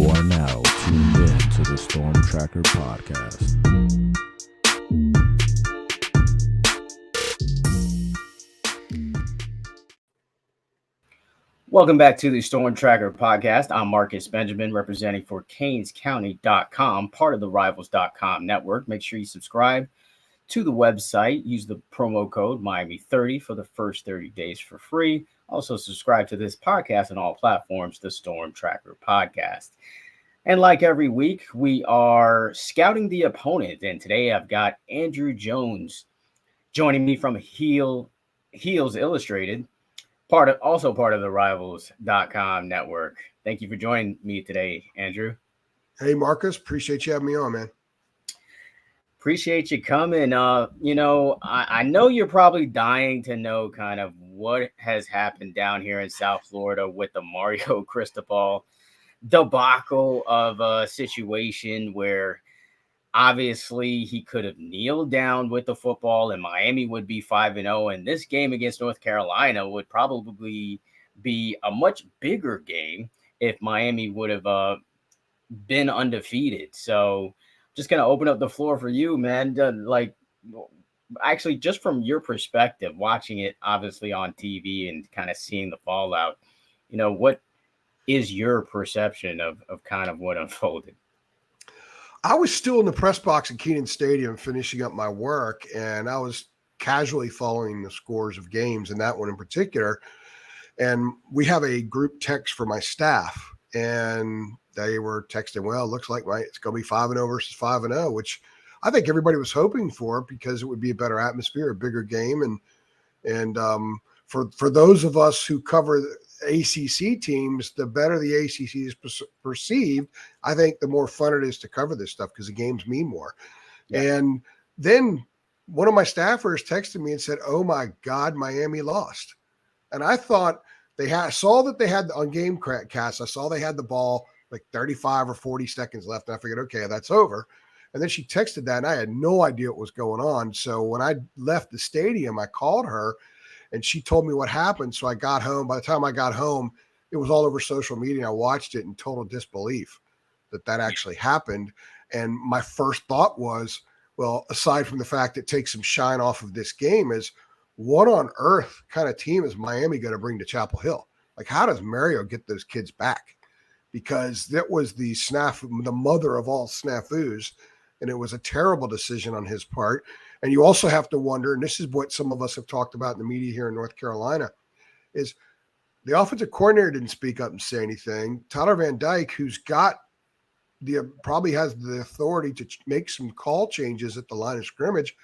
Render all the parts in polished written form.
You are now tuned in to the Storm Tracker podcast. Welcome back to the Storm Tracker podcast. I'm Marcus Benjamin, representing for CanesCounty.com, part of the Rivals.com network. Make sure you subscribe to the website. Use the promo code Miami30 for the first 30 days for free. Also, subscribe to this podcast on all platforms, the Storm Tracker podcast. And like every week, we are scouting the opponent. And today I've got Andrew Jones joining me from Heels Illustrated, also part of the Rivals.com network. Thank you for joining me today, Andrew. Hey, Marcus. Appreciate you having me on, man. Appreciate you coming. I know you're probably dying to know kind of what has happened down here in South Florida with the Mario Cristobal debacle of a situation where obviously he could have kneeled down with the football and Miami would be 5-0. And this game against North Carolina would probably be a much bigger game if Miami would have been undefeated. So just going to open up the floor for you, man. Actually, just from your perspective, watching it obviously on TV and kind of seeing the fallout, what is your perception of kind of what unfolded? I was still in the press box at Kenan Stadium finishing up my work, and I was casually following the scores of games, and that one in particular. And we have a group text for my staff, and they were texting, well, it looks like it's going to be 5-0 versus 5-0, which I think everybody was hoping for because it would be a better atmosphere, a bigger game. And for those of us who cover ACC teams, the better the ACC is perceived, I think the more fun it is to cover this stuff because the games mean more. Yeah. And then one of my staffers texted me and said, oh my God, Miami lost. And I thought saw that they had on game cast, I saw they had the ball like 35 or 40 seconds left. And I figured, okay, that's over. And then she texted that and I had no idea what was going on. So when I left the stadium, I called her and she told me what happened. So I got home. By the time I got home, it was all over social media. I watched it in total disbelief that actually happened. And my first thought was, well, aside from the fact it takes some shine off of this game, is what on earth kind of team is Miami going to bring to Chapel Hill? Like, how does Mario get those kids back? Because that was the mother of all snafus, and it was a terrible decision on his part. And you also have to wonder, and this is what some of us have talked about in the media here in North Carolina, is the offensive coordinator didn't speak up and say anything. Tyler Van Dyke, who's got probably has the authority to make some call changes at the line of scrimmage,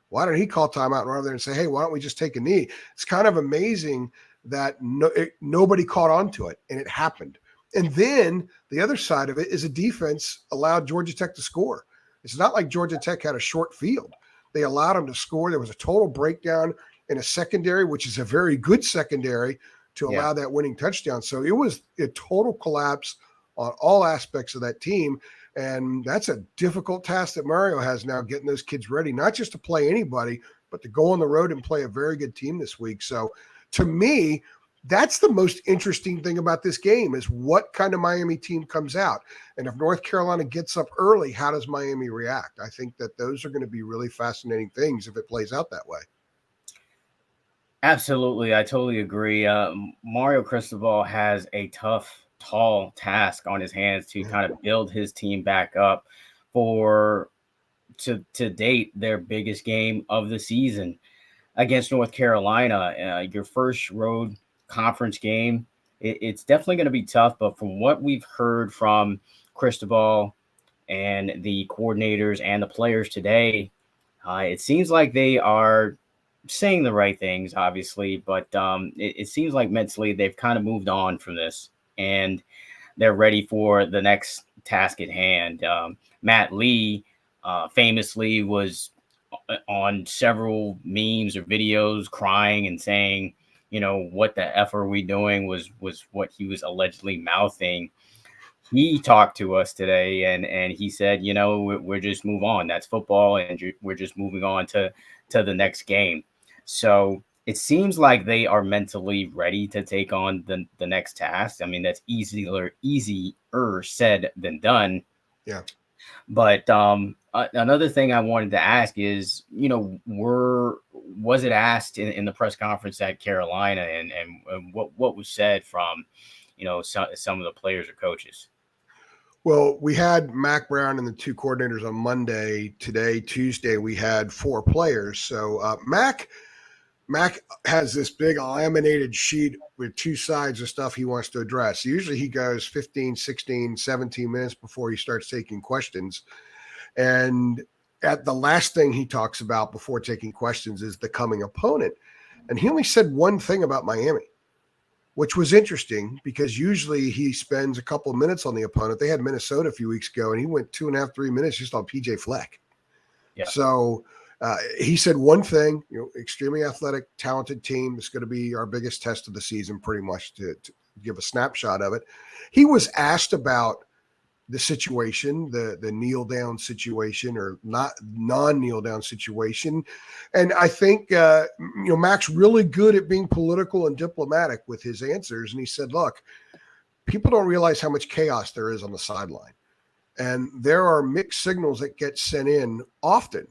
why didn't he call timeout rather than say, hey, why don't we just take a knee? It's kind of amazing that nobody caught on to it, and it happened. And then the other side of it is a defense allowed Georgia Tech to score. It's not like Georgia Tech had a short field. They allowed them to score. There was a total breakdown in a secondary, which is a very good secondary, to allow that winning touchdown. So it was a total collapse on all aspects of that team. And that's a difficult task that Mario has now, getting those kids ready, not just to play anybody, but to go on the road and play a very good team this week. So to me, that's the most interesting thing about this game, is what kind of Miami team comes out. And if North Carolina gets up early, how does Miami react? I think that those are going to be really fascinating things if it plays out that way. Absolutely. I totally agree. Mario Cristobal has a tough, tall task on his hands to kind of build his team back up for, to date, their biggest game of the season against North Carolina. Your first road conference game, it's definitely going to be tough, but from what we've heard from Cristobal and the coordinators and the players today, it seems like they are saying the right things, obviously, but it seems like mentally they've kind of moved on from this and they're ready for the next task at hand. Matt Lee famously was on several memes or videos crying and saying, what the F are we doing, was what he was allegedly mouthing. He talked to us today and he said, we're just move on. That's football. And we're just moving on to the next game. So it seems like they are mentally ready to take on the next task. I mean, that's easier said than done. Yeah. But another thing I wanted to ask is, was it asked in the press conference at Carolina, and what was said from, some of the players or coaches? Well, we had Mac Brown and the two coordinators on Monday. Today, Tuesday, we had 4 players. So Mac has this big laminated sheet with 2 sides of stuff he wants to address. Usually he goes 15, 16, 17 minutes before he starts taking questions. And at the last thing he talks about before taking questions is the coming opponent. And he only said one thing about Miami, which was interesting because usually he spends a couple of minutes on the opponent. They had Minnesota a few weeks ago, and he went 2.5, 3 minutes just on PJ Fleck. Yeah. So he said one thing, extremely athletic, talented team. It's going to be our biggest test of the season, pretty much, to give a snapshot of it. He was asked about the situation, the kneel down situation or not non-kneel down situation. And I think, Mac's really good at being political and diplomatic with his answers. And he said, look, people don't realize how much chaos there is on the sideline. And there are mixed signals that get sent in often.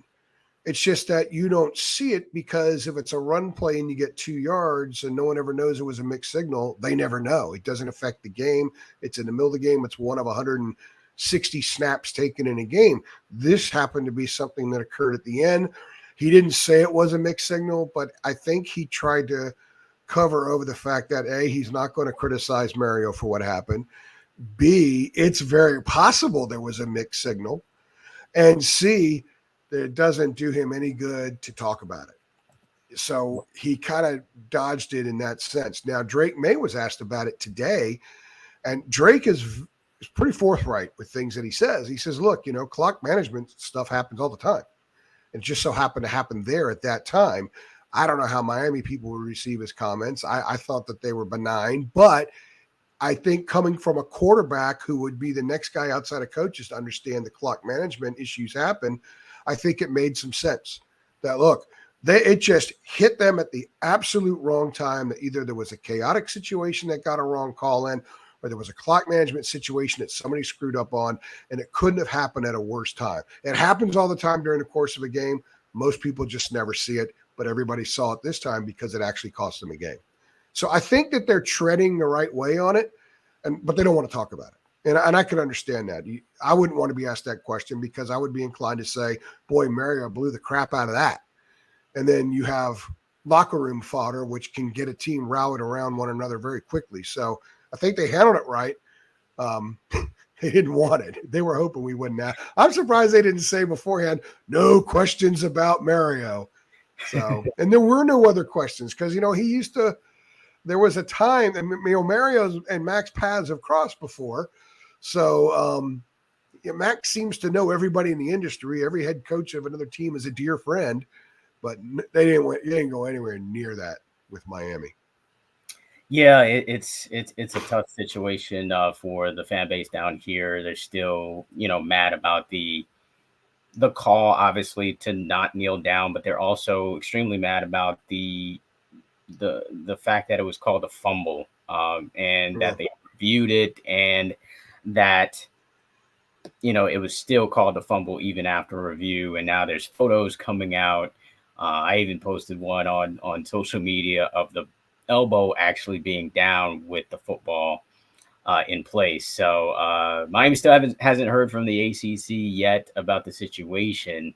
It's just that you don't see it because if it's a run play and you get 2 yards and no one ever knows it was a mixed signal, they never know. It doesn't affect the game. It's in the middle of the game. It's one of 160 snaps taken in a game. This happened to be something that occurred at the end. He didn't say it was a mixed signal, but I think he tried to cover over the fact that A, he's not going to criticize Mario for what happened. B, it's very possible there was a mixed signal. And C, that it doesn't do him any good to talk about it. So he kind of dodged it in that sense. Now, Drake Maye was asked about it today, and Drake is pretty forthright with things that he says. He says, look, clock management stuff happens all the time. It just so happened to happen there at that time. I don't know how Miami people would receive his comments. I thought that they were benign, but I think coming from a quarterback who would be the next guy outside of coaches to understand the clock management issues happen, I think it made some sense that, look, it just hit them at the absolute wrong time, that either there was a chaotic situation that got a wrong call in, or there was a clock management situation that somebody screwed up on, and it couldn't have happened at a worse time. It happens all the time during the course of a game. Most people just never see it, but everybody saw it this time because it actually cost them a game. So I think that they're treading the right way on it, but they don't want to talk about it. And I can understand that. I wouldn't want to be asked that question because I would be inclined to say, boy, Mario blew the crap out of that. And then you have locker room fodder, which can get a team rallied around one another very quickly. So I think they handled it right. They didn't want it. They were hoping we wouldn't have. I'm surprised they didn't say beforehand, no questions about Mario. So, and there were no other questions because, he used to, there was a time, and Mario's and Mac's paths have crossed before. So Mac seems to know everybody in the industry. Every head coach of another team is a dear friend, but they didn't go anywhere near that with Miami. Yeah, it's a tough situation for the fan base down here. They're still, mad about the call, obviously, to not kneel down, but they're also extremely mad about the fact that it was called a fumble, and that they reviewed it, and that it was still called a fumble even after review. And now there's photos coming out. I even posted one on social media of the elbow actually being down with the football in place. So Miami still hasn't heard from the ACC yet about the situation,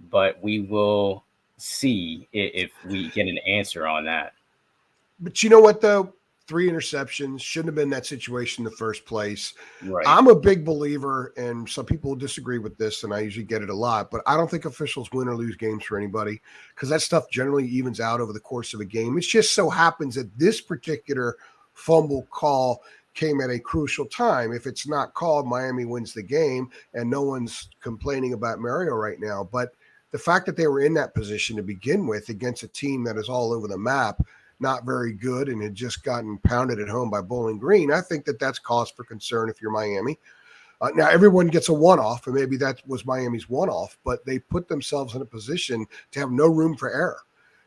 but we will see if we get an answer on that. But you know what, though? 3 interceptions, shouldn't have been that situation in the first place. Right. I'm a big believer, and some people disagree with this, and I usually get it a lot, but I don't think officials win or lose games for anybody because that stuff generally evens out over the course of a game. It just so happens that this particular fumble call came at a crucial time. If it's not called, Miami wins the game, and no one's complaining about Mario right now. But the fact that they were in that position to begin with against a team that is all over the map, not very good, and had just gotten pounded at home by Bowling Green, I think that that's cause for concern if you're Miami. Now, everyone gets a one-off, and maybe that was Miami's one-off, but they put themselves in a position to have no room for error.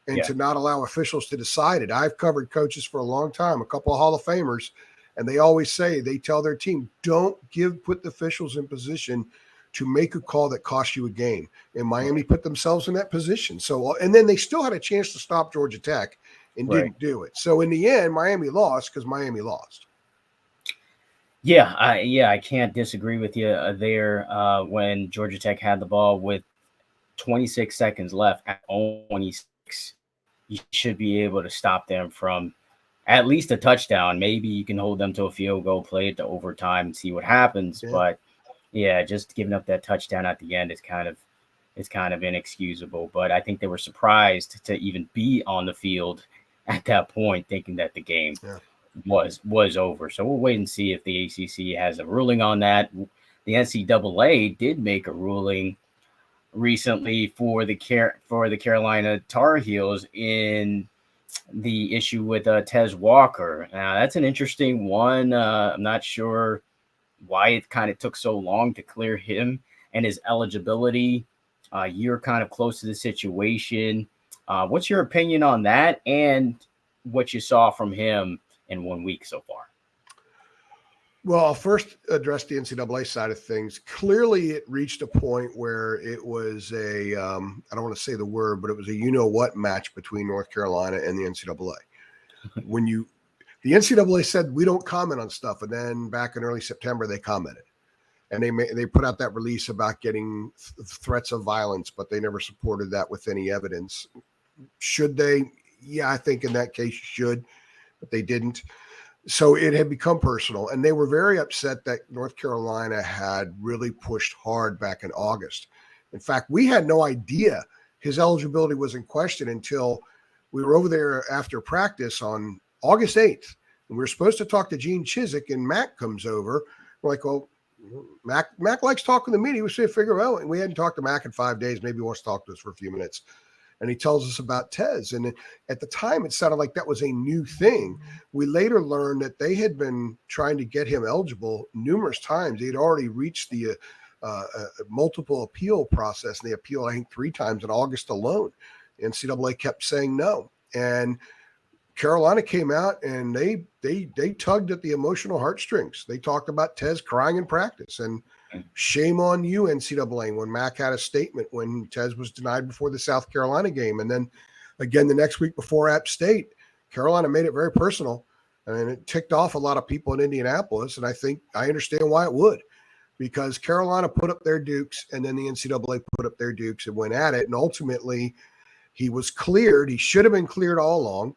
and to not allow officials to decide it. I've covered coaches for a long time, a couple of Hall of Famers, and they always say, they tell their team, don't put the officials in position to make a call that costs you a game. And Miami put themselves in that position. So, and then they still had a chance to stop Georgia Tech and didn't do it. So in the end, Miami lost because Miami lost. Yeah, I can't disagree with you there. When Georgia Tech had the ball with 26 seconds left at 26, you should be able to stop them from at least a touchdown. Maybe you can hold them to a field goal, play it to overtime, and see what happens. Yeah. But yeah, just giving up that touchdown at the end is kind of inexcusable. But I think they were surprised to even be on the field at that point, thinking that the game was over. So we'll wait and see if the ACC has a ruling on that. The NCAA did make a ruling recently for the Carolina Tar Heels in the issue with Tez Walker. Now that's an interesting one. I'm not sure why it kind of took so long to clear him and his eligibility. You're kind of close to the situation. What's your opinion on that and what you saw from him in 1 week so far? Well, I'll first address the NCAA side of things. Clearly, it reached a point where it was I don't want to say the word, but it was a you-know-what match between North Carolina and the NCAA. The NCAA said, we don't comment on stuff. And then back in early September, they commented. And they put out that release about getting threats of violence, but they never supported that with any evidence. Should they? Yeah, I think in that case you should, but they didn't. So it had become personal, and they were very upset that North Carolina had really pushed hard back in August. In fact, we had no idea his eligibility was in question until we were over there after practice on August 8th. And we were supposed to talk to Gene Chizik, and Mac comes over. We're like, well, Mac likes talking to me. He was trying to figure out, and we hadn't talked to Mac in 5 days. Maybe he wants to talk to us for a few minutes. And he tells us about Tez. And at the time, it sounded like that was a new thing. We later learned that they had been trying to get him eligible numerous times. He had already reached the multiple appeal process, and they appealed, I think, 3 times in August alone. The NCAA kept saying no. And Carolina came out, and they tugged at the emotional heartstrings. They talked about Tez crying in practice, and shame on you, NCAA, when Mac had a statement when Tez was denied before the South Carolina game. And then again, the next week before App State, Carolina made it very personal, and it ticked off a lot of people in Indianapolis. And I think I understand why it would, because Carolina put up their dukes, and then the NCAA put up their dukes and went at it. And ultimately he was cleared. He should have been cleared all along.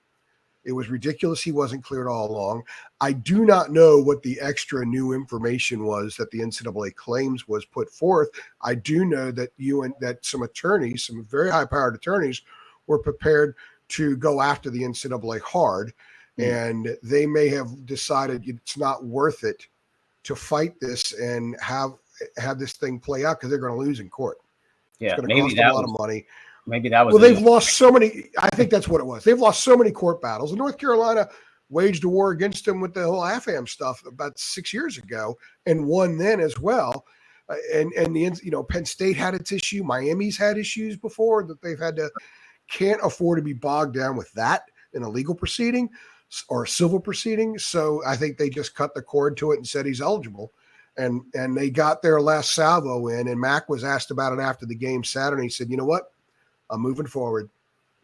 It was ridiculous he wasn't cleared all along. I do not know what the extra new information was that the NCAA claims was put forth. I do know that that some attorneys, some very high-powered attorneys, were prepared to go after the NCAA hard, and they may have decided it's not worth it to fight this and have this thing play out because they're going to lose in court. Yeah, it's going to cost them a lot of money. Maybe that was. Well, they've lost so many. I think that's what it was. They've lost so many court battles. And North Carolina waged a war against them with the whole AFAM stuff about 6 years ago and won then as well. And Penn State had its issue. Miami's had issues before that they've had to can't afford to be bogged down with that in a legal proceeding or a civil proceeding. So I think they just cut the cord to it and said he's eligible. And they got their last salvo in. And Mac was asked about it after the game Saturday. He said, you know what? I'm moving forward.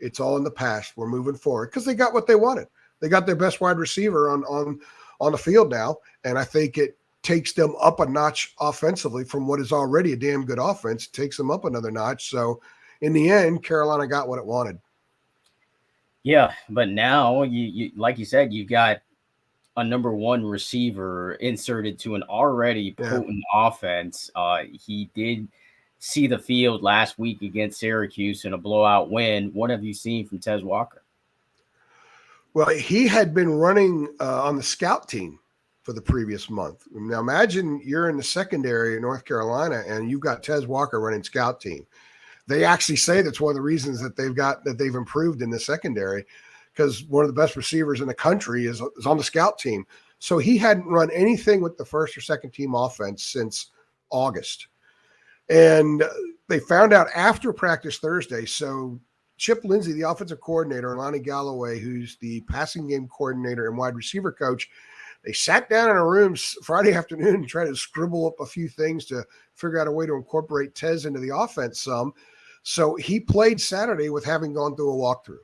It's all in the past. We're moving forward because they got what they wanted. They got their best wide receiver on the field now, and I think it takes them up a notch offensively from what is already a damn good offense. It takes them up another notch. So in the end, Carolina got what it wanted. Yeah, but now you like you said, you got a number one receiver inserted to an already potent offense. He did see the field last week against Syracuse in a blowout win. What have you seen from Tez Walker? Well, he had been running on the scout team for the previous month. Now, imagine you're in the secondary in North Carolina and you've got Tez Walker running scout team. They actually say that's one of the reasons that they've improved in the secondary, because one of the best receivers in the country is on the scout team. So he hadn't run anything with the first or second team offense since August. And they found out after practice Thursday. So Chip Lindsey, the offensive coordinator, and Lonnie Galloway, who's the passing game coordinator and wide receiver coach, they sat down in a room Friday afternoon and tried to scribble up a few things to figure out a way to incorporate Tez into the offense some. So he played Saturday with having gone through a walkthrough.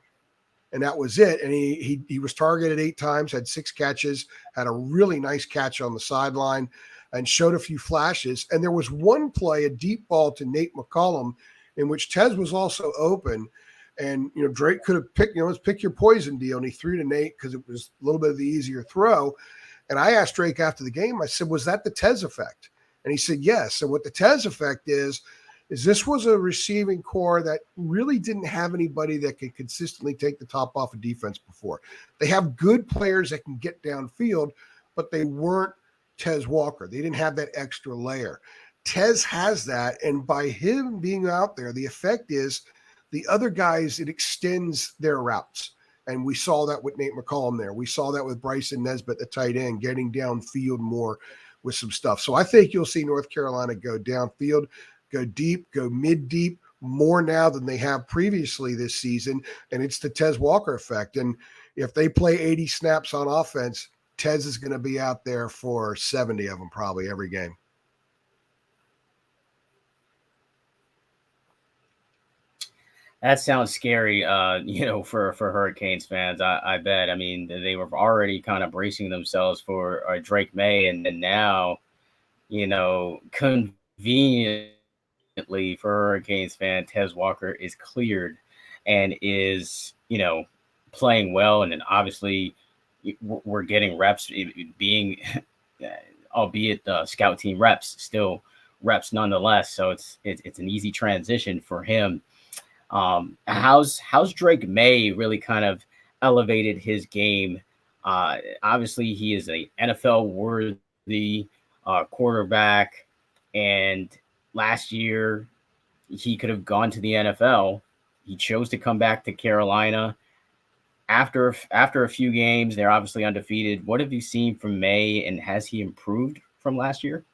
And that was it. And he was targeted 8 times, had 6 catches, had a really nice catch on the sideline, and showed a few flashes. And there was one play, a deep ball to Nate McCollum, in which Tez was also open. And, Drake could have picked, let's pick your poison deal. And he threw to Nate because it was a little bit of the easier throw. And I asked Drake after the game, I said, was that the Tez effect? And he said, yes. And what the Tez effect is this was a receiving core that really didn't have anybody that could consistently take the top off of defense before. They have good players that can get downfield, but they weren't Tez Walker. They didn't have that extra layer. Tez has that, and by him being out there, the effect is the other guys, it extends their routes. And we saw that with Nate McCollum there. We saw that with Bryson Nesbitt, the tight end, getting downfield more with some stuff. So I think you'll see North Carolina go downfield, go deep, go mid-deep more now than they have previously this season. And it's the Tez Walker effect. And if they play 80 snaps on offense, Tez is going to be out there for 70 of them probably every game. That sounds scary, for Hurricanes fans, I bet. I mean, they were already kind of bracing themselves for Drake Maye, and now, conveniently for Hurricanes fan, Tez Walker is cleared and is, playing well. And then obviously we're getting reps, being, albeit scout team reps, still reps nonetheless. So it's an easy transition for him. How's Drake Maye really kind of elevated his game? Obviously he is a NFL worthy quarterback, and last year he could have gone to the NFL. He chose to come back to Carolina after a few games. They're obviously undefeated. What have you seen from Maye, and has he improved from last year?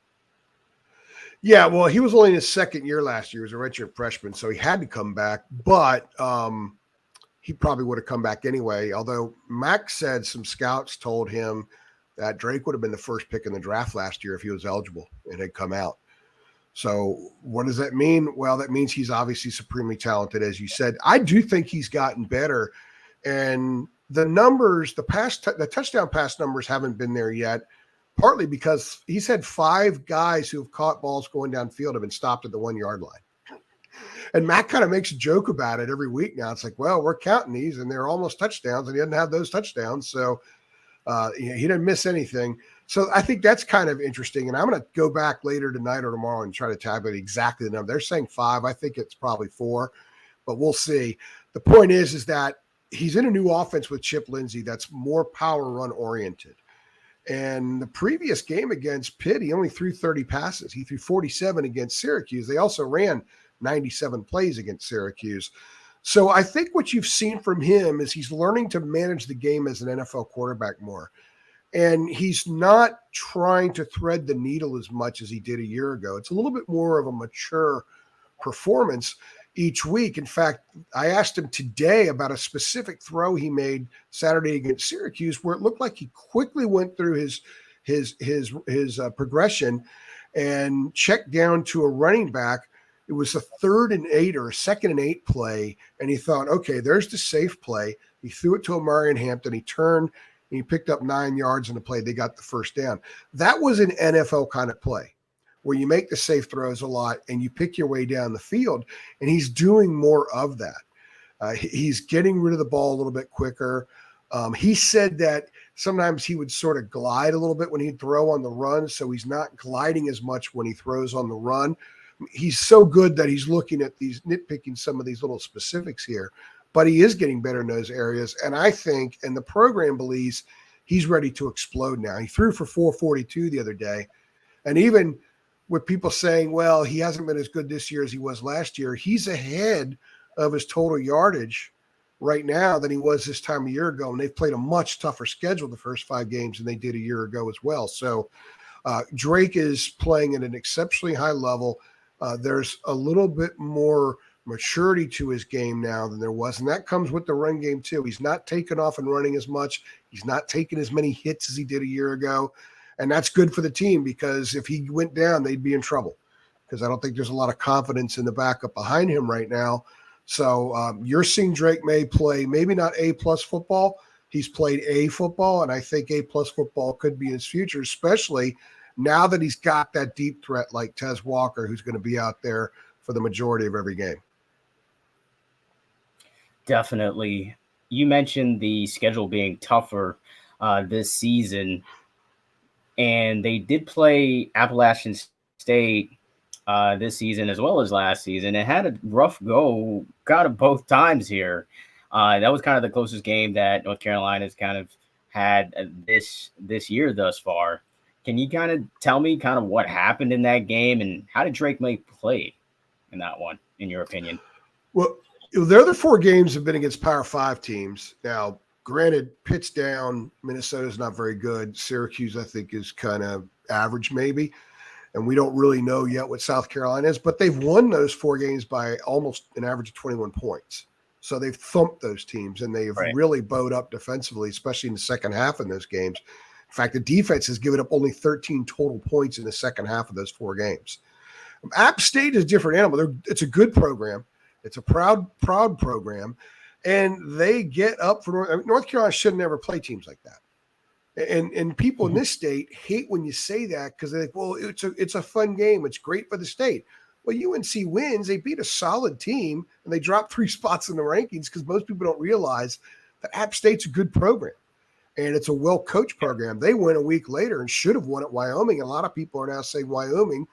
Yeah, well, he was only in his second year last year. He was a redshirt freshman, so he had to come back. But he probably would have come back anyway. Although Max said some scouts told him that Drake would have been the first pick in the draft last year if he was eligible and had come out. So what does that mean? Well, that means he's obviously supremely talented, as you said. I do think he's gotten better. And the numbers, the touchdown pass numbers haven't been there yet. Partly because he's had 5 guys who have caught balls going downfield have been stopped at the 1-yard line. And Matt kind of makes a joke about it every week now. It's like, well, we're counting these and they're almost touchdowns, and he doesn't have those touchdowns. So he didn't miss anything. So I think that's kind of interesting. And I'm going to go back later tonight or tomorrow and try to tabulate exactly the number. They're saying 5. I think it's probably 4, but we'll see. The point is that he's in a new offense with Chip Lindsey that's more power run oriented. And the previous game against Pitt, he only threw 30 passes. He threw 47 against Syracuse. They also ran 97 plays against Syracuse. So I think what you've seen from him is he's learning to manage the game as an NFL quarterback more. And he's not trying to thread the needle as much as he did a year ago. It's a little bit more of a mature performance each week. In fact, I asked him today about a specific throw he made Saturday against Syracuse, where it looked like he quickly went through his progression and checked down to a running back. It was a 3rd and 8 or a 2nd and 8 play, and he thought, okay, there's the safe play. He threw it to Amarian Hampton. He turned and he picked up 9 yards in the play. They got the first down. That was an NFL kind of play, where you make the safe throws a lot and you pick your way down the field, and he's doing more of that. He's getting rid of the ball a little bit quicker. He said that sometimes he would sort of glide a little bit when he'd throw on the run, so he's not gliding as much when he throws on the run. He's so good that he's looking at these, nitpicking some of these little specifics here, but he is getting better in those areas. And I think, and the program believes, he's ready to explode now. He threw for 442 the other day, and even with people saying, well, he hasn't been as good this year as he was last year, he's ahead of his total yardage right now than he was this time a year ago. And they've played a much tougher schedule the first 5 games than they did a year ago as well. So Drake is playing at an exceptionally high level. There's a little bit more maturity to his game now than there was. And that comes with the run game too. He's not taking off and running as much. He's not taking as many hits as he did a year ago. And that's good for the team, because if he went down, they'd be in trouble, because I don't think there's a lot of confidence in the backup behind him right now. So you're seeing Drake Maye play maybe not A-plus football. He's played A football, and I think A-plus football could be his future, especially now that he's got that deep threat like Tez Walker, who's going to be out there for the majority of every game. Definitely. You mentioned the schedule being tougher this season, and they did play Appalachian State this season as well as last season. It had a rough go, got it both times here. That was kind of the closest game that North Carolina's kind of had this year thus far. Can you kind of tell me kind of what happened in that game, and how did Drake Maye play in that one, in your opinion? Well, their other 4 games have been against Power 5 teams. Now, granted, Pitt's down. Minnesota's not very good. Syracuse, I think, is kind of average maybe. And we don't really know yet what South Carolina is. But they've won those 4 games by almost an average of 21 points. So they've thumped those teams, and they've really bowed up defensively, especially in the second half in those games. In fact, the defense has given up only 13 total points in the second half of those 4 games. App State is a different animal. It's a good program. It's a proud program. And they get up for North Carolina should never play teams like that. And people in this state hate when you say that, because they're like, well, it's a fun game. It's great for the state. Well, UNC wins. They beat a solid team, and they drop 3 spots in the rankings, because most people don't realize that App State's a good program, and it's a well-coached program. They win a week later and should have won at Wyoming. And a lot of people are now saying Wyoming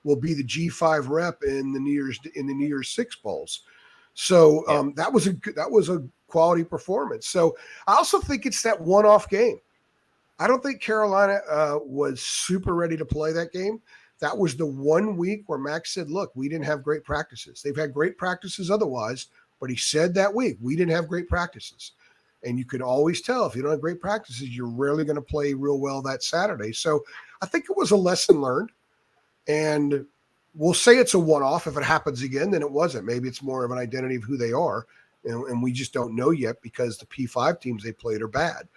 will be the G5 rep in the New Year's Six bowls. So that was a quality performance. So I also think it's that one-off game. I don't think Carolina was super ready to play that game. That was the 1 week where Max said, look, we didn't have great practices. They've had great practices otherwise, but he said that week, we didn't have great practices. And you can always tell if you don't have great practices, you're rarely going to play real well that Saturday. So I think it was a lesson learned. And we'll say it's a one-off. If it happens again, then it wasn't. Maybe it's more of an identity of who they are. And we just don't know yet, because the P5 teams they played are bad.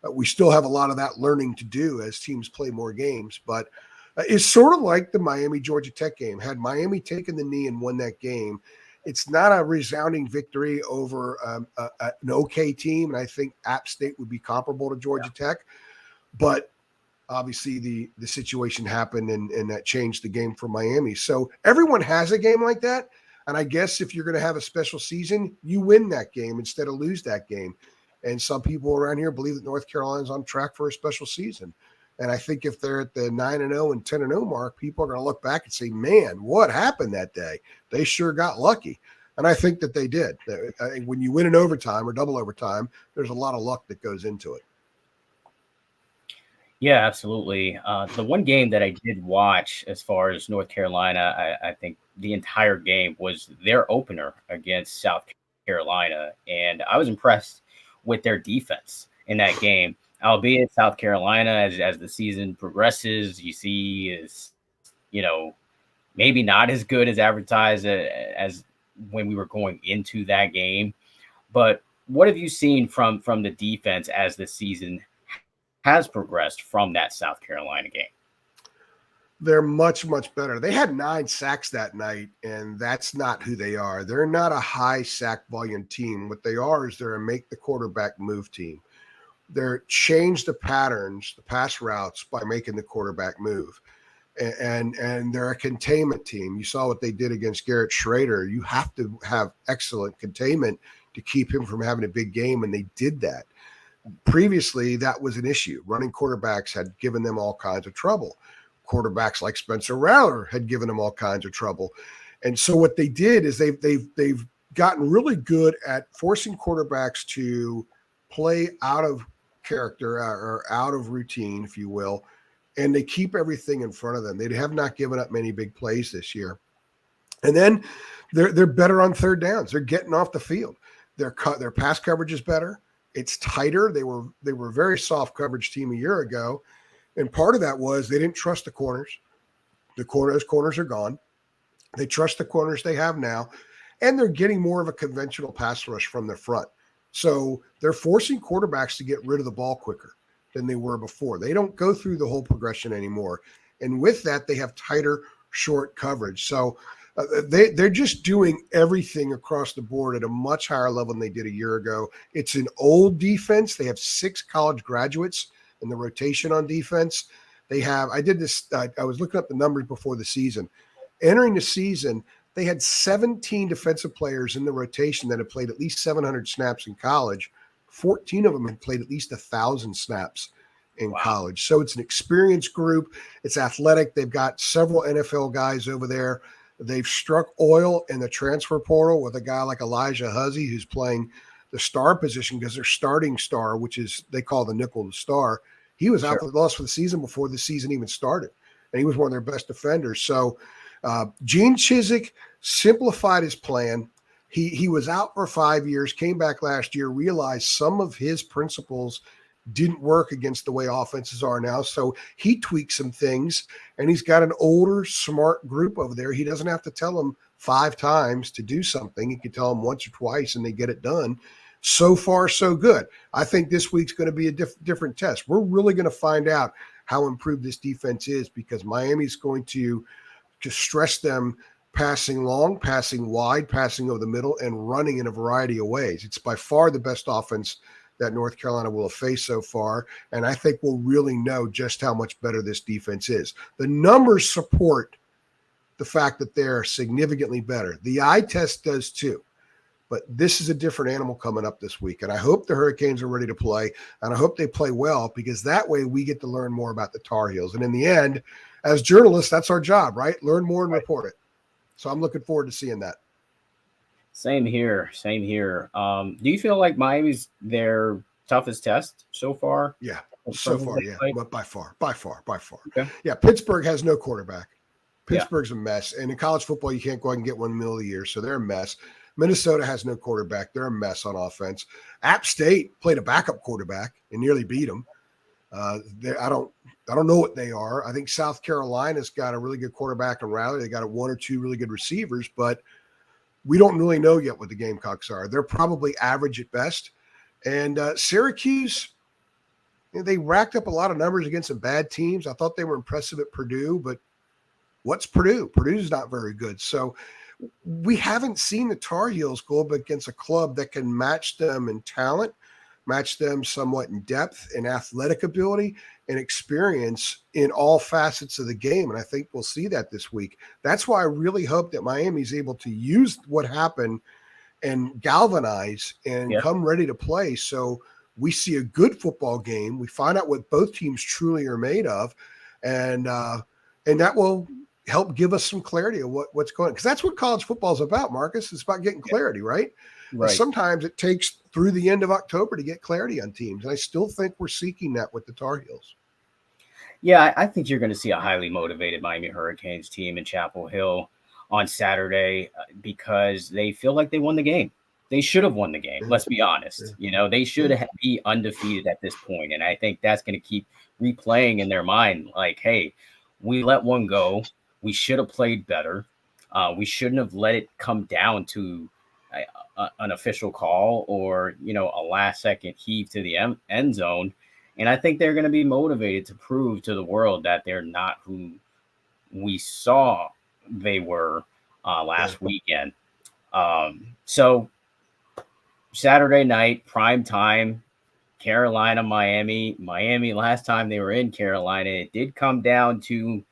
We still have a lot of that learning to do as teams play more games. But it's sort of like the Miami-Georgia Tech game. Had Miami taken the knee and won that game, it's not a resounding victory over an okay team. And I think App State would be comparable to Georgia Tech. But obviously the situation happened, and that changed the game for Miami. So everyone has a game like that. And I guess if you're going to have a special season, you win that game instead of lose that game. And some people around here believe that North Carolina's on track for a special season. And I think if they're at the 9-0 and 10-0 mark, people are going to look back and say, man, what happened that day? They sure got lucky. And I think that they did. I think when you win in overtime or double overtime, there's a lot of luck that goes into it. Yeah, absolutely. The one game that I did watch as far as North Carolina, I think the entire game was their opener against South Carolina. And I was impressed with their defense in that game. Albeit South Carolina, as the season progresses, you see is, maybe not as good as advertised as when we were going into that game. But what have you seen from the defense as the season has progressed from that South Carolina game? They're much, much better. They had 9 sacks that night, and that's not who they are. They're not a high sack volume team. What they are is they're a make the quarterback move team. They're change the patterns, the pass routes, by making the quarterback move. And they're a containment team. You saw what they did against Garrett Schrader. You have to have excellent containment to keep him from having a big game, and they did that. Previously, that was an issue. Running quarterbacks had given them all kinds of trouble. Quarterbacks like Spencer Rattler had given them all kinds of trouble. And so what they did is they've gotten really good at forcing quarterbacks to play out of character or out of routine, if you will, and they keep everything in front of them. They have not given up many big plays this year. And then they're better on third downs. They're getting off the field. Their pass coverage is better. It's tighter. They were a very soft coverage team a year ago, and part of that was they didn't trust the corners. Those corners are gone. They trust the corners they have now, and they're getting more of a conventional pass rush from the front. So they're forcing quarterbacks to get rid of the ball quicker than they were before. They don't go through the whole progression anymore. And with that, they have tighter, short coverage. So they're just doing everything across the board at a much higher level than they did a year ago. It's an old defense. They have 6 college graduates in the rotation on defense. They have, I did this, I was looking up the numbers before the season. Entering the season, they had 17 defensive players in the rotation that had played at least 700 snaps in college. 14 of them had played at least 1,000 snaps in college. So it's an experienced group. It's athletic. They've got several NFL guys over there. They've struck oil in the transfer portal with a guy like Elijah Huzzy, who's playing the star position because their starting star, which is they call the nickel the star, he was out for the loss for the season before the season even started. And he was one of their best defenders. So Gene Chizik simplified his plan. He was out for 5 years, came back last year, realized some of his principles didn't work against the way offenses are now. So he tweaked some things, and he's got an older, smart group over there. He doesn't have to tell them 5 times to do something. He can tell them once or twice, and they get it done. So far, so good. I think this week's going to be a different test. We're really going to find out how improved this defense is because Miami's going to stress them passing long, passing wide, passing over the middle, and running in a variety of ways. It's by far the best offense that North Carolina will have faced so far, and I think we'll really know just how much better this defense is. The numbers support the fact that they're significantly better. The eye test does too, but this is a different animal coming up this week, and I hope the Hurricanes are ready to play, and I hope they play well because that way we get to learn more about the Tar Heels. And in the end, as journalists, that's our job, right? Learn more and report it. So I'm looking forward to seeing that. Same here. Do you feel like Miami's their toughest test so far? Yeah, so far, yeah. But by far. Okay. Yeah, Pittsburgh has no quarterback. Pittsburgh's a mess. And in college football, you can't go out and get one in the middle of the year, so they're a mess. Minnesota has no quarterback. They're a mess on offense. App State played a backup quarterback and nearly beat them. I don't know what they are. I think South Carolina's got a really good quarterback in Riley. They got 1 or 2 really good receivers, but we don't really know yet what the Gamecocks are. They're probably average at best. And Syracuse, they racked up a lot of numbers against some bad teams. I thought they were impressive at Purdue, but what's Purdue? Purdue's not very good. So we haven't seen the Tar Heels go up against a club that can match them in talent, match them somewhat in depth and athletic ability and experience in all facets of the game. And I think we'll see that this week. That's why I really hope that Miami's able to use what happened and galvanize and come ready to play. So we see a good football game. We find out what both teams truly are made of. And that will help give us some clarity of what's going on. Because that's what college football is about, Marcus. It's about getting clarity, right? Right. Sometimes it takes through the end of October to get clarity on teams. And I still think we're seeking that with the Tar Heels. Yeah, I think you're going to see a highly motivated Miami Hurricanes team in Chapel Hill on Saturday because they feel like they won the game. They should have won the game. Let's be honest. They should be undefeated at this point. And I think that's going to keep replaying in their mind like, hey, we let one go. We should have played better. We shouldn't have let it come down to an official call or, a last-second heave to the end zone. And I think they're going to be motivated to prove to the world that they're not who we saw they were last weekend. So Saturday night, prime time, Carolina, Miami. Miami, last time they were in Carolina, it did come down to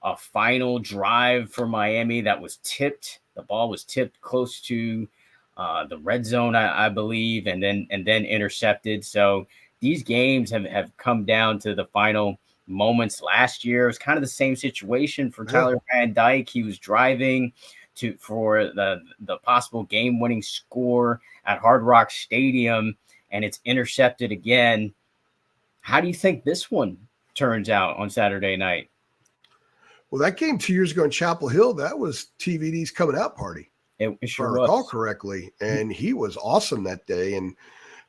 a final drive for Miami that was tipped. The ball was tipped close to the red zone, I believe, and then intercepted. So these games have come down to the final moments. Last year, it was kind of the same situation for Tyler Van Dyke. He was driving for the possible game-winning score at Hard Rock Stadium, and it's intercepted again. How do you think this one turns out on Saturday night? Well, that game 2 years ago in Chapel Hill, that was TVD's coming out party. It sure was. If I recall correctly. And he was awesome that day. And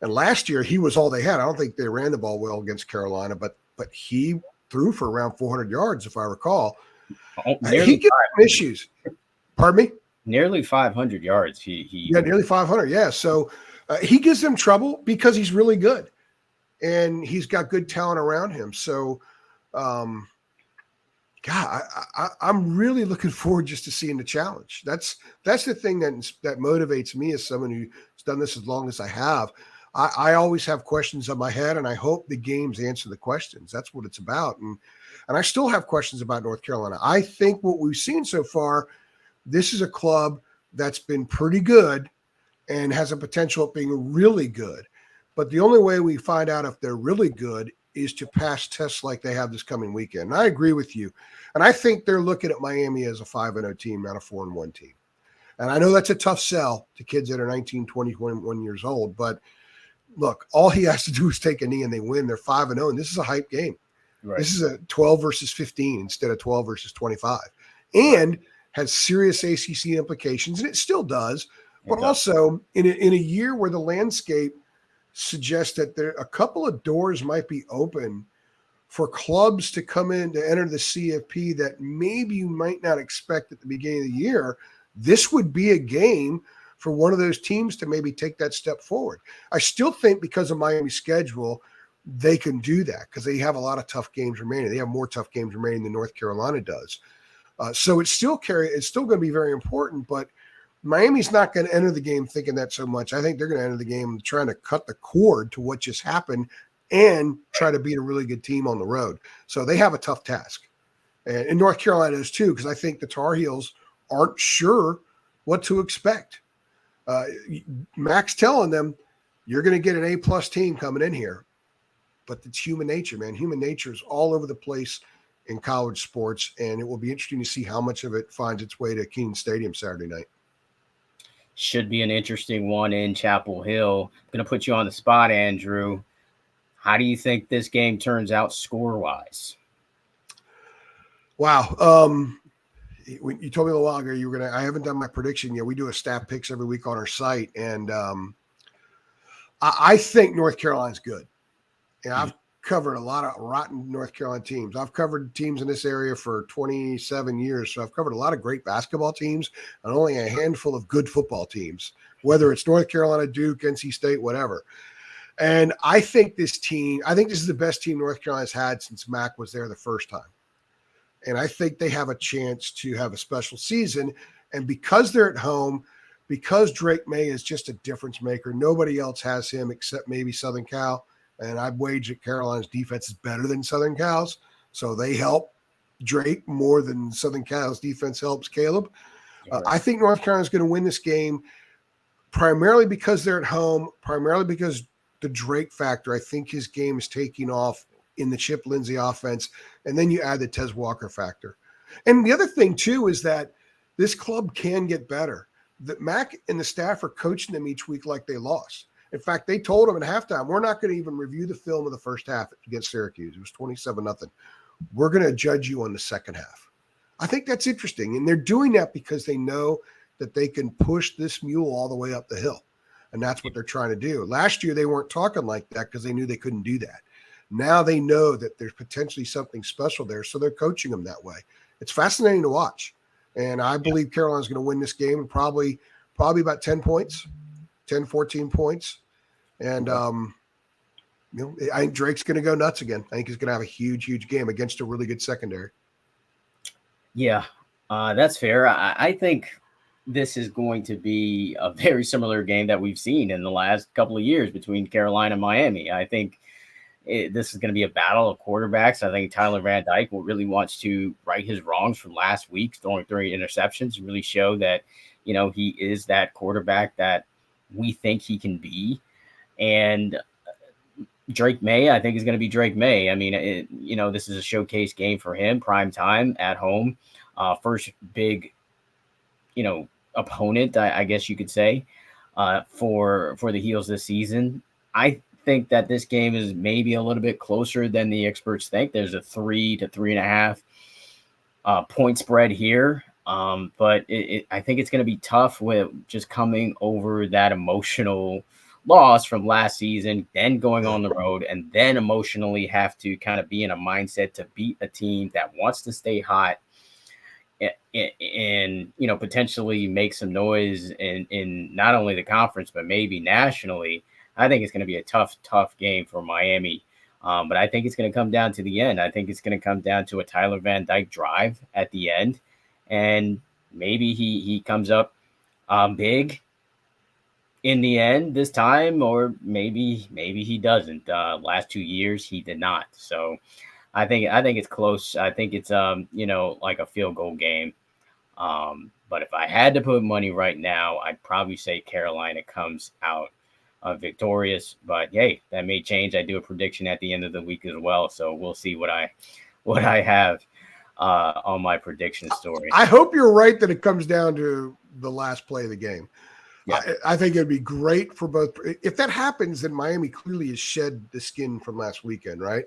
last year, he was all they had. I don't think they ran the ball well against Carolina, but he threw for around 400 yards, if I recall. He gets some issues. Pardon me? Nearly 500 yards. He nearly 500. Yeah. So he gives them trouble because he's really good and he's got good talent around him. So, God, I'm really looking forward just to seeing the challenge. That's the thing that motivates me as someone who's done this as long as I have. I always have questions in my head, and I hope the games answer the questions. That's what it's about. And I still have questions about North Carolina. I think what we've seen so far, this is a club that's been pretty good and has a potential of being really good. But the only way we find out if they're really good is to pass tests like they have this coming weekend. And I agree with you. And I think they're looking at Miami as a 5-0 team, not a 4-1 team. And I know that's a tough sell to kids that are 19, 20, 21 years old. But look, all he has to do is take a knee and they win. They're 5-0. And this is a hype game. Right. This is a 12 versus 15 instead of 12 versus 25. And has serious ACC implications. And it still does. But also in a year where the landscape suggests that there a couple of doors might be open for clubs to come in to enter the CFP that maybe you might not expect at the beginning of the year, this would be a game for one of those teams to maybe take that step forward. I still think because of Miami's schedule, they can do that because they have a lot of tough games remaining. They have more tough games remaining than North Carolina does. So it's still going to be very important, but Miami's not going to enter the game thinking that so much. I think they're going to enter the game trying to cut the cord to what just happened and try to beat a really good team on the road. So they have a tough task. And North Carolina is too, because I think the Tar Heels aren't sure what to expect. Mac's telling them, you're going to get an A-plus team coming in here. But it's human nature, man. Human nature is all over the place in college sports, and it will be interesting to see how much of it finds its way to Keene Stadium Saturday night. Should be an interesting one in Chapel Hill. I'm going to put you on the spot, Andrew. How do you think this game turns out score-wise? Wow. When you told me a little while ago I haven't done my prediction yet. We do a staff picks every week on our site, and I think North Carolina's good. And I've covered a lot of rotten North Carolina teams. I've covered teams in this area for 27 years. So I've covered a lot of great basketball teams and only a handful of good football teams, whether it's North Carolina, Duke, NC State, whatever. And I think this is the best team North Carolina's had since Mac was there the first time. And I think they have a chance to have a special season. And because they're at home, because Drake Maye is just a difference maker, nobody else has him except maybe Southern Cal. And I'd wager Carolina's defense is better than Southern Cal's. So they help Drake more than Southern Cal's defense helps Caleb. I think North Carolina's going to win this game primarily because they're at home, primarily because the Drake factor. I think his game is taking off in the Chip Lindsey offense. And then you add the Tez Walker factor. And the other thing, too, is that this club can get better. That Mac and the staff are coaching them each week like they lost. In fact, they told him at halftime, we're not going to even review the film of the first half against Syracuse. It was 27-0. We're going to judge you on the second half. I think that's interesting. And they're doing that because they know that they can push this mule all the way up the hill. And that's what they're trying to do. Last year, they weren't talking like that because they knew they couldn't do that. Now they know that there's potentially something special there, so they're coaching them that way. It's fascinating to watch. And I believe Carolina's going to win this game probably about 10 points, 10, 14 points. And, I think Drake's going to go nuts again. I think he's going to have a huge, huge game against a really good secondary. Yeah, that's fair. I think this is going to be a very similar game that we've seen in the last couple of years between Carolina and Miami. I think this is going to be a battle of quarterbacks. I think Tyler Van Dyke really wants to right his wrongs from last week, throwing 3 interceptions, and really show that, he is that quarterback that we think he can be. And Drake Maye, I think, is going to be Drake Maye. I mean, this is a showcase game for him, prime time at home, first big, opponent, I guess you could say, for the Heels this season. I think that this game is maybe a little bit closer than the experts think. There's a 3 to 3.5 point spread here. But I think it's going to be tough with just coming over that emotional loss from last season, then going on the road, and then emotionally have to kind of be in a mindset to beat a team that wants to stay hot and potentially make some noise in not only the conference but maybe nationally. I think it's going to be a tough game for Miami. But I think it's going to come down to the end. I think it's going to come down to a Tyler Van Dyke drive at the end, and maybe he comes up big in the end this time, or maybe he doesn't. Last 2 years he did not. So I think it's close. I think it's like a field goal game. But if I had to put money right now, I'd probably say Carolina comes out victorious. But hey, that may change. I do a prediction at the end of the week as well, so we'll see what I have on my prediction story. I hope you're right that it comes down to the last play of the game. Yeah. I think it'd be great for both. If that happens, then Miami clearly has shed the skin from last weekend, right?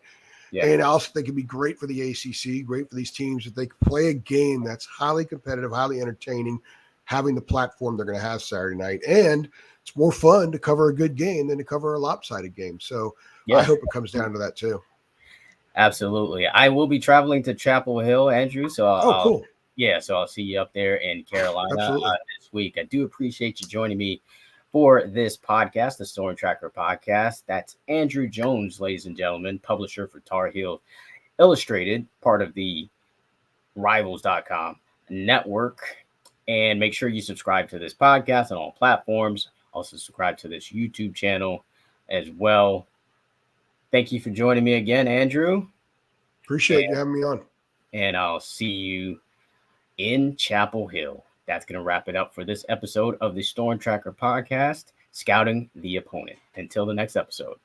Yeah. And I also think it'd be great for the ACC, great for these teams if they play a game that's highly competitive, highly entertaining, having the platform they're going to have Saturday night. And it's more fun to cover a good game than to cover a lopsided game. So yeah. I hope it comes down to that too. Absolutely. I will be traveling to Chapel Hill, Andrew. So cool. So I'll see you up there in Carolina this week. I do appreciate you joining me for this podcast, the Storm Tracker podcast. That's Andrew Jones, ladies and gentlemen, publisher for Tar Heel Illustrated, part of the Rivals.com network. And make sure you subscribe to this podcast on all platforms. Also subscribe to this YouTube channel as well. Thank you for joining me again, Andrew. Appreciate you having me on. And I'll see you in Chapel Hill. That's going to wrap it up for this episode of the Storm Tracker podcast, Scouting the Opponent. Until the next episode.